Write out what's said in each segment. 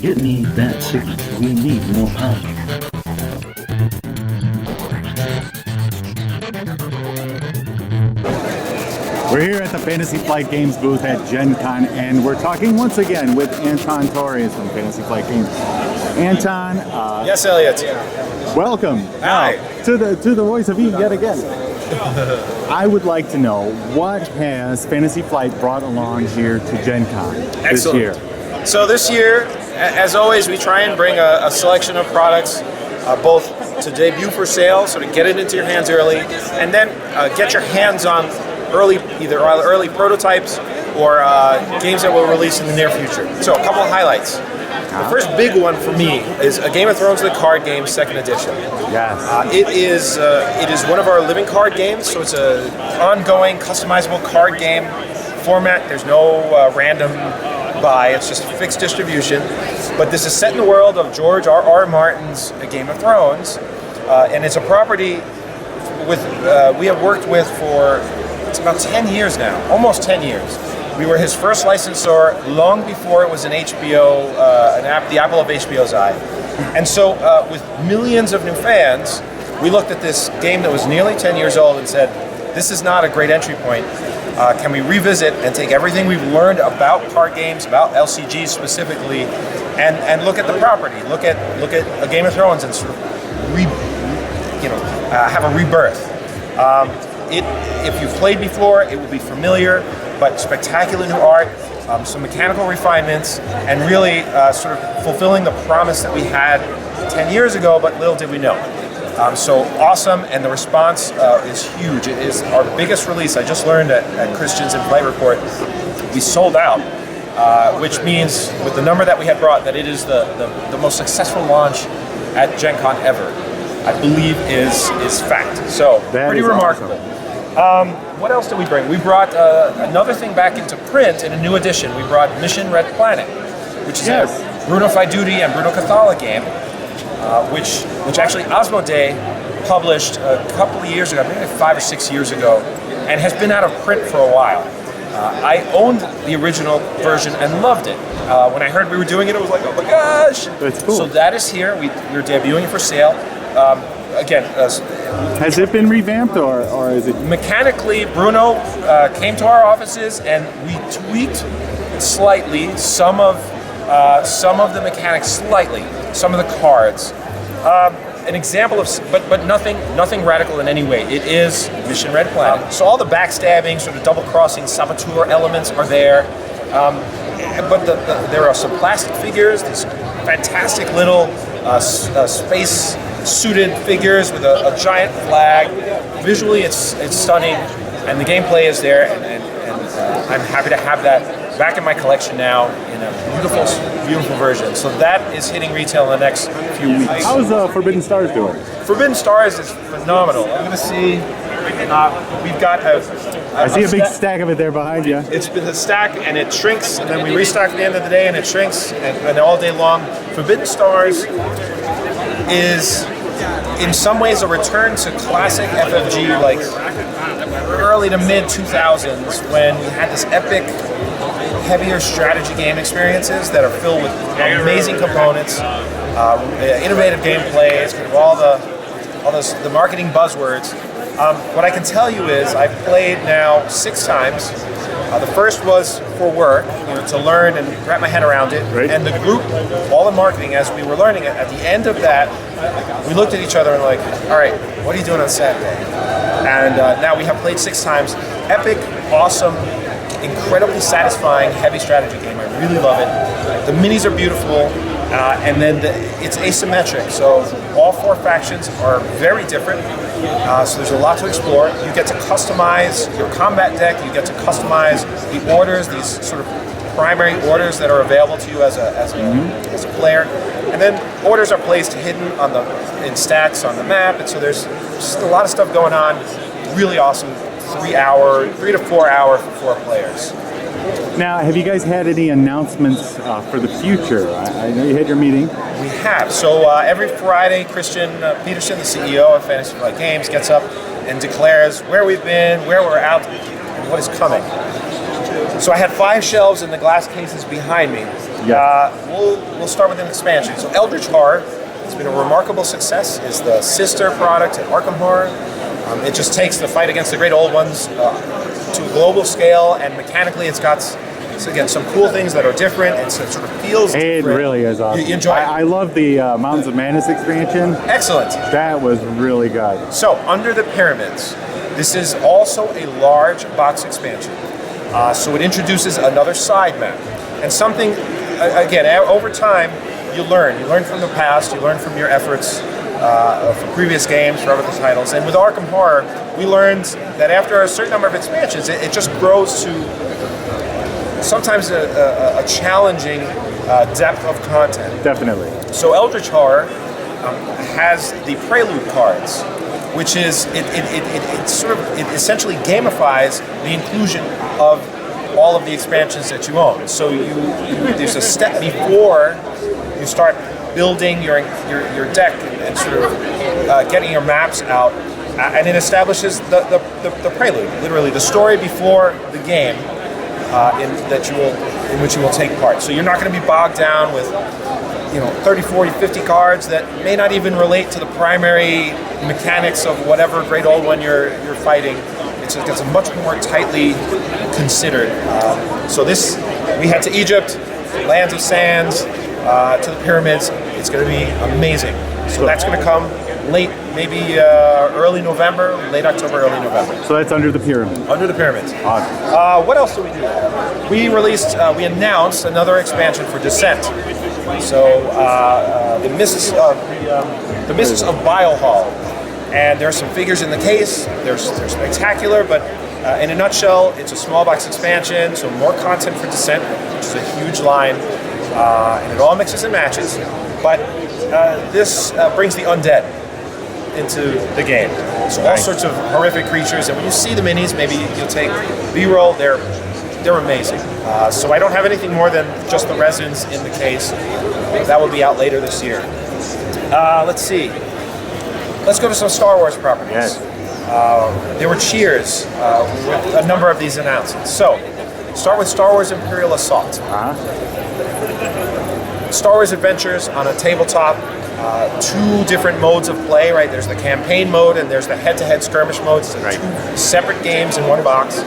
Get me that signal. We need more power. We're here at the Fantasy Flight Games booth at Gen Con, and we're talking once again with Anton Torres from Fantasy Flight Games. Anton, yes, Elliot. Welcome. Hi. To the voice of Eve yet again. I would like to know, what has Fantasy Flight brought along here to Gen Con this year? So this year, as always, we try and bring a selection of products, both to debut for sale, so to get it into your hands early, and then get your hands on either early prototypes or games that will release in the near future. So a couple of highlights. The first big one for me is a Game of Thrones the card game, 2nd edition. Yes. It is one of our living card games, so it's an ongoing, customizable card game format. There's no random buy, it's just fixed distribution. But this is set in the world of George R.R. Martin's Game of Thrones, and it's a property we have worked with for it's about 10 years now, almost 10 years. We were his first licensor long before it was an HBO, the apple of HBO's eye. And so with millions of new fans, we looked at this game that was nearly 10 years old and said, this is not a great entry point. Can we revisit and take everything we've learned about card games, about LCGs specifically, and look at the property, look at a Game of Thrones and sort of have a rebirth. If you've played before, it will be familiar, but spectacular new art, some mechanical refinements, and really sort of fulfilling the promise that we had 10 years ago, but little did we know. So awesome, and the response is huge. It is our biggest release. I just learned at Christian's and Flight Report, we sold out, which means with the number that we had brought, that it is the most successful launch at Gen Con ever. I believe is fact. So pretty remarkable. Awesome. What else did we bring? We brought another thing back into print in a new edition. We brought Mission Red Planet, which is a Bruno Faiduti and Bruno Cathala game, which actually Asmodee published a couple of years ago, maybe 5 or 6 years ago, and has been out of print for a while. I owned the original version and loved it. When I heard we were doing it, I was like, oh my gosh! That's cool. So that is here. We're debuting it for sale. Again, has it been revamped or is it? Mechanically, Bruno came to our offices and we tweaked slightly some of the mechanics, slightly, some of the cards. An example of, but nothing radical in any way. It is Mission Red Planet. So all the backstabbing, sort of double-crossing saboteur elements are there. But there are some plastic figures, these fantastic little space-suited figures with a giant flag. Visually, it's stunning, and the gameplay is there, and I'm happy to have that back in my collection now in a beautiful version. So that is hitting retail in the next few weeks. How's Forbidden Stars doing? Forbidden Stars is phenomenal. I'm going to see. We've got I see a big stack of it there behind you. It's been a stack, and it shrinks, and then we restock at the end of the day, and it shrinks, and all day long. Forbidden Stars is, in some ways, a return to classic FFG, like early to mid 2000s, when we had this epic, heavier strategy game experiences that are filled with amazing components, innovative gameplay, it's kind of all the marketing buzzwords. What I can tell you is I've played now 6 times. The first was for work, to learn and wrap my head around it. Right. And the group, all in marketing, as we were learning it, at the end of that, we looked at each other and like, all right, what are you doing on Saturday? And now we have played 6 times. Epic, awesome, incredibly satisfying, heavy strategy game. I really love it. The minis are beautiful. And then it's asymmetric, so all 4 factions are very different, so there's a lot to explore. You get to customize your combat deck, you get to customize the orders, these sort of primary orders that are available to you as a player, and then orders are placed hidden in stats on the map, and so there's just a lot of stuff going on. Really awesome, 3 to 4 hour for 4 players. Now, have you guys had any announcements for the future? I know you had your meeting. We have. So every Friday, Christian Peterson, the CEO of Fantasy Flight Games, gets up and declares where we've been, where we're out, and what is coming. So I had 5 shelves in the glass cases behind me. Yeah. We'll start with an expansion. So Eldritch Horror has been a remarkable success. It's the sister product at Arkham Horror. It just takes the fight against the great old ones to a global scale, and mechanically it's got, so again, some cool things that are different. It sort of feels It different. really is awesome. You enjoy it? I love the Mountains of Madness expansion. Excellent. That was really good. So, Under the Pyramids, this is also a large box expansion. So it introduces another side map. And something, again, over time, you learn. You learn from the past, you learn from your efforts from previous games, from other titles. And with Arkham Horror, we learned that after a certain number of expansions, it just grows to sometimes a challenging depth of content. Definitely. So Eldritch Horror has the Prelude cards, which is it essentially gamifies the inclusion of all of the expansions that you own. So there's a step before you start building your deck and sort of getting your maps out, and it establishes the prelude, literally the story before the game in which you will take part. So you're not going to be bogged down with 30, 40, 50 cards that may not even relate to the primary mechanics of whatever great old one you're fighting. It's a much more tightly considered. So we head to Egypt, lands of sands, to the pyramids. It's going to be amazing. So that's going to come late, maybe early November, late October, early November. So that's Under the Pyramid. Under the Pyramids. Awesome. What else do we do? We announced another expansion for Descent. So the Mists of Bilehall, and there are some figures in the case. They're spectacular, but in a nutshell, it's a small box expansion. So more content for Descent, which is a huge line, and it all mixes and matches. But this brings the undead into the game. So all sorts of horrific creatures, and when you see the minis, maybe you'll take B-roll. They're amazing. So I don't have anything more than just the resins in the case. That will be out later this year. Let's see. Let's go to some Star Wars properties. Yes. There were cheers with a number of these announcements. So, start with Star Wars Imperial Assault. Star Wars Adventures on a tabletop. 2 different modes of play, right? There's the campaign mode and there's the head-to-head skirmish modes. So 2 separate games in one box.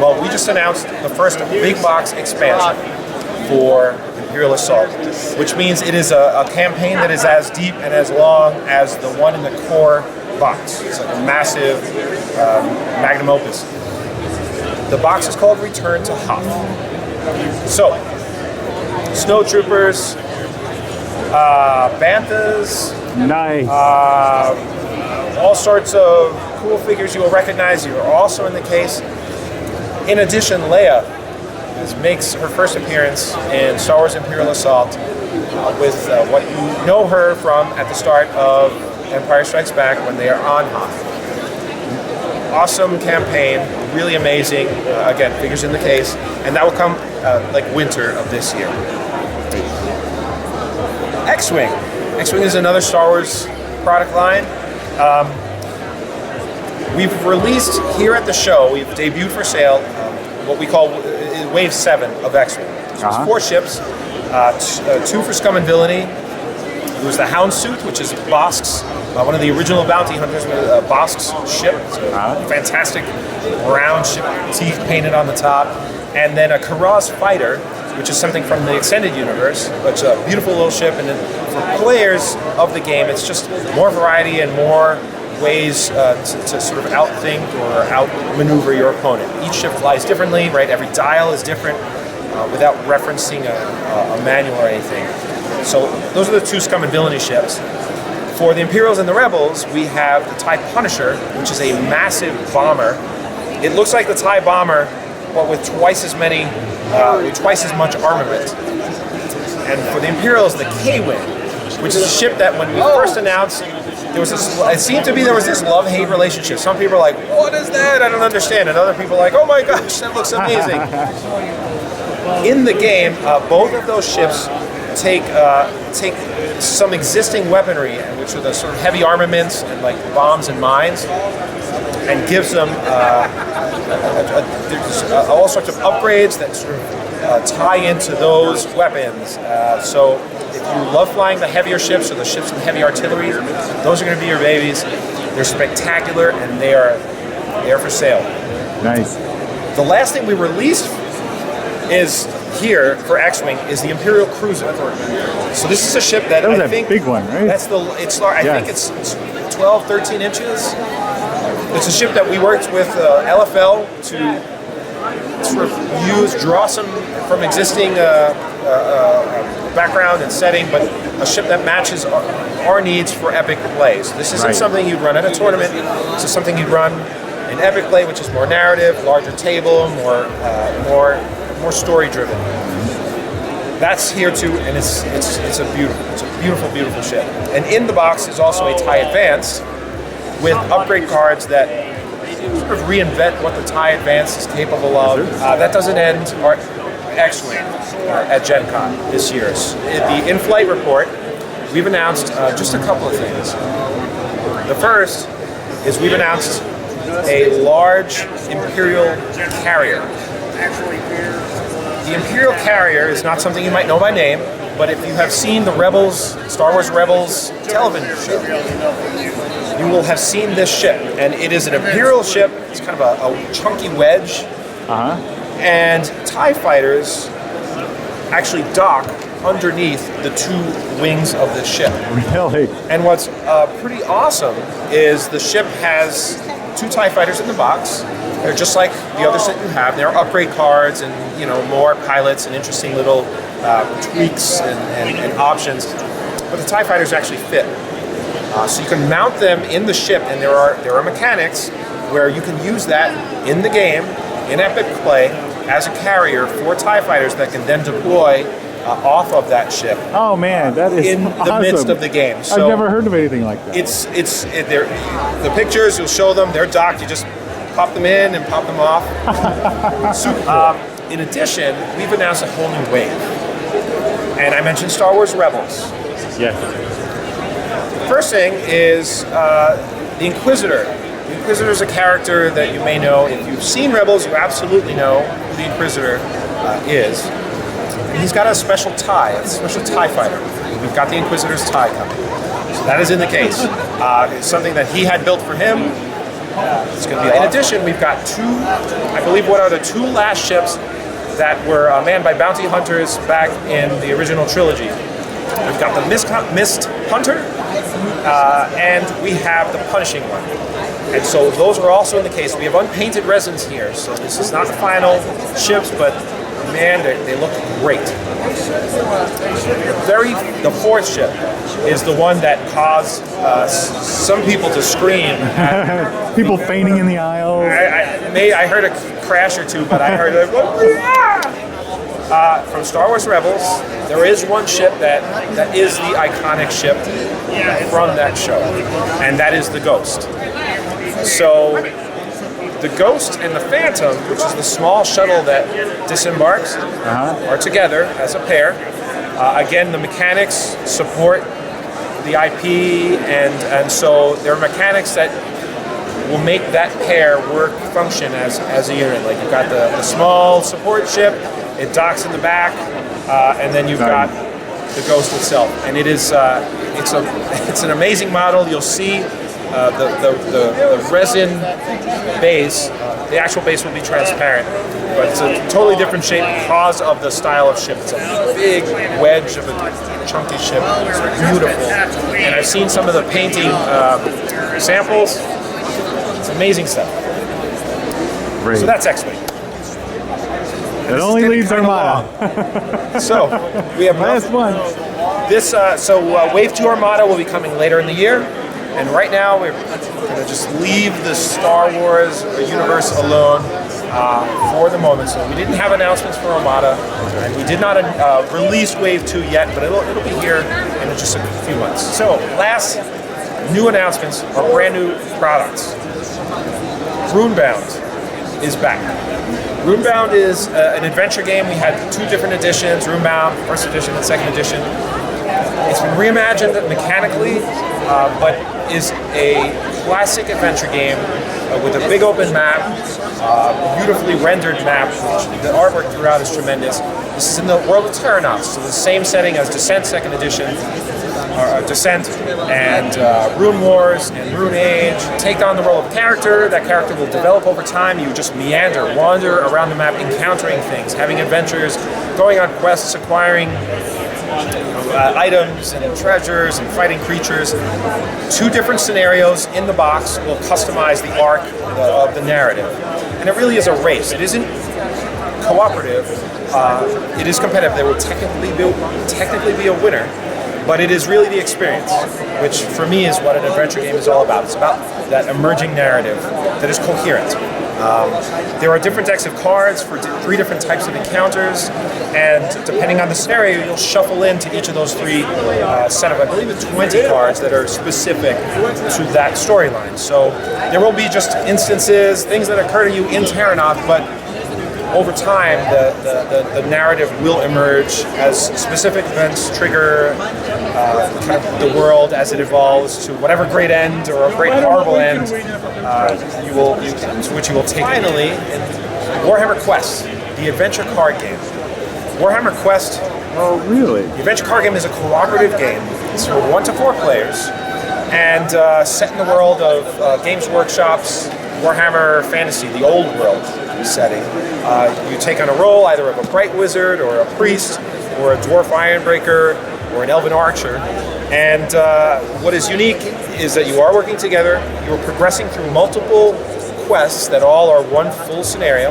Well, we just announced the first big box expansion for Imperial Assault, which means it is a campaign that is as deep and as long as the one in the core box. It's like a massive magnum opus. The box is called Return to Hoth. So, snowtroopers, banthas, Nice. all sorts of cool figures you will recognize. You are also in the case. In addition, Leia makes her first appearance in Star Wars Imperial Assault with what you know her from at the start of Empire Strikes Back when they are on Hoth. Awesome campaign, really amazing. Again, figures in the case, and that will come like winter of this year. XWing. XWing is another Star Wars product line. We've released here at the show, we've debuted for sale what we call Wave 7 of X-Wing. So it's 4 ships, 2 for Scum and Villainy. There's the Houndstooth, which is Bosk's, one of the original bounty hunters, Bosk's ship. It's a fantastic brown ship, teeth painted on the top. And then a Karaz Fighter, which is something from the extended universe. It's a beautiful little ship, and then for players of the game, it's just more variety and more ways to sort of outthink or outmaneuver your opponent. Each ship flies differently, right? Every dial is different without referencing a manual or anything. So those are the 2 Scum and Villainy ships. For the Imperials and the Rebels, we have the TIE Punisher, which is a massive bomber. It looks like the TIE Bomber, but with twice as much armament. And for the Imperials, the K-Wing, which is a ship that when we first announced, there was this love-hate relationship. Some people are like, what is that? I don't understand. And other people are like, oh my gosh, that looks amazing. In the game, both of those ships take some existing weaponry, which are the sort of heavy armaments and like bombs and mines, and gives them there's all sorts of upgrades that sort of tie into those weapons. So if you love flying the heavier ships or the ships with heavy artillery, those are going to be your babies. They're spectacular, and they are for sale. Nice. The last thing we released is here for X-Wing is the Imperial Cruiser. So this is a ship that was I a think big one, right? That's it's large. I think it's 12, 13 inches. It's a ship that we worked with LFL to sort of draw some from existing background and setting, but a ship that matches our needs for epic plays. This isn't something you'd run at a tournament. This is something you'd run in epic play, which is more narrative, larger table, more story driven. That's here too, and it's a beautiful ship. And in the box is also a TIE Advance with upgrade cards that sort of reinvent what the TIE Advance is capable of. That doesn't end our X-Wing at Gen Con this year. The in-flight report, we've announced just a couple of things. The first is we've announced a large Imperial carrier. The Imperial carrier is not something you might know by name, but if you have seen the Star Wars Rebels television show, you will have seen this ship. And it is an Imperial ship. It's kind of a chunky wedge. And TIE fighters actually dock underneath the two wings of the ship. Really? And what's pretty awesome is the ship has two TIE fighters in the box. They're just like the others that you have. There are upgrade cards and more pilots and interesting little tweaks and options. But the TIE fighters actually fit. So you can mount them in the ship, and there are mechanics where you can use that in the game, in epic play, as a carrier for TIE fighters that can then deploy off of that ship. Oh man, that is in awesome. The midst of the game. So I've never heard of anything like that. The pictures, you'll show them, they're docked, you just pop them in and pop them off. Super cool. In addition, we've announced a whole new wave. And I mentioned Star Wars Rebels. Yes. First thing is the Inquisitor. The Inquisitor is a character that you may know. If you've seen Rebels, you absolutely know who the Inquisitor is. And he's got a special TIE, a special TIE fighter. We've got the Inquisitor's TIE coming. So that is in the case. It's something that he had built for him. It's going to be. In addition, we've got I believe what are the two last ships that were manned by bounty hunters back in the original trilogy. We've got the Mist Hunter, and we have the Punishing One. And so those are also in the case. We have unpainted resins here, so this is not the final ships, but man, they look great. The fourth ship is the one that caused some people to scream. People fainting in the aisles. I heard a crash or two, but I heard from Star Wars Rebels, there is one ship that is the iconic ship from that show, and that is the Ghost. So the Ghost and the Phantom, which is the small shuttle that disembarks, are together as a pair. Again, the mechanics support the IP, and so there are mechanics that will make that pair function as a unit. Like you've got the small support ship, it docks in the back, and then you've got the Ghost itself. And it is it's an amazing model. You'll see the resin base. The actual base will be transparent, but it's a totally different shape because of the style of ship. It's a big wedge of a chunky ship. It's beautiful. And I've seen some of the painting samples. It's amazing stuff. Great. So that's X-Wing. It only leaves Armada. So we have last one. This Wave 2 Armada will be coming later in the year. And right now, we're going to just leave the Star Wars universe alone for the moment. So we didn't have announcements for Armada, and we did not release Wave 2 yet, but it'll be here in just a few months. So last new announcements are brand new products. Runebound is back. Runebound is an adventure game. We had two different editions, Runebound, first edition and second edition. It's been reimagined mechanically, but is a classic adventure game with a big open map, beautifully rendered map. The artwork throughout is tremendous. This is in the world of Terranauts, so the same setting as Descent 2nd Edition, Descent, and Rune Wars and Rune Age. Take on the role of a character. That character will develop over time. You just meander, wander around the map, encountering things, having adventures, going on quests, acquiring items and treasures and fighting creatures. 2 different scenarios in the box will customize the arc of the narrative. And it really is a race. It isn't cooperative. It is competitive. There will technically be a winner. But it is really the experience, which for me is what an adventure game is all about. It's about that emerging narrative that is coherent. There are different decks of cards for 3 different types of encounters, and depending on the scenario, you'll shuffle into each of those 3 set of, I believe it's 20 cards that are specific to that storyline. So there will be just instances, things that occur to you in Terranaut, but over time, the narrative will emerge as specific events trigger kind of the world as it evolves to whatever great end or a great horrible end to which you will take. Finally, in Warhammer Quest, the adventure card game. Warhammer Quest. Oh, really? The adventure card game is a cooperative game. It's for 1 to 4 players, and set in the world of Games Workshop's Warhammer Fantasy, the old world setting. You take on a role either of a bright wizard or a priest or a dwarf ironbreaker or an elven archer. And what is unique is that you are working together, you are progressing through multiple quests that all are one full scenario.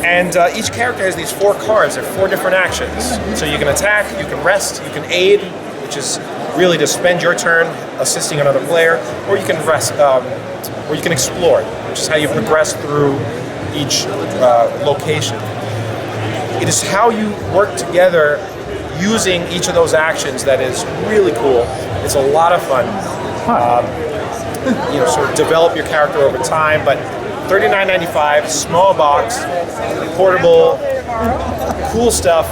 And each character has these 4 cards. They're 4 different actions. So you can attack, you can rest, you can aid, which is really to spend your turn assisting another player, or you can rest, or you can explore, which is how you progress through each location. It is how you work together using each of those actions that is really cool. It's a lot of fun. Sort of develop your character over time, but $39.95, small box, portable, cool stuff.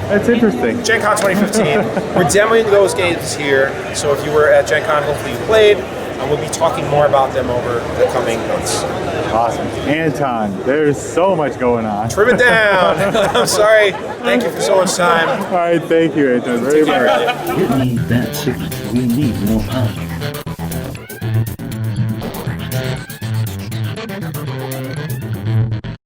That's interesting. Gen Con 2015. We're demoing those games here, so if you were at Gen Con, hopefully you played, and we'll be talking more about them over the coming months. Awesome. Anton, there's so much going on. Trim it down. I'm sorry. Thank you for so much time. All right, thank you, Anton, very much. We need that signal. We need more power.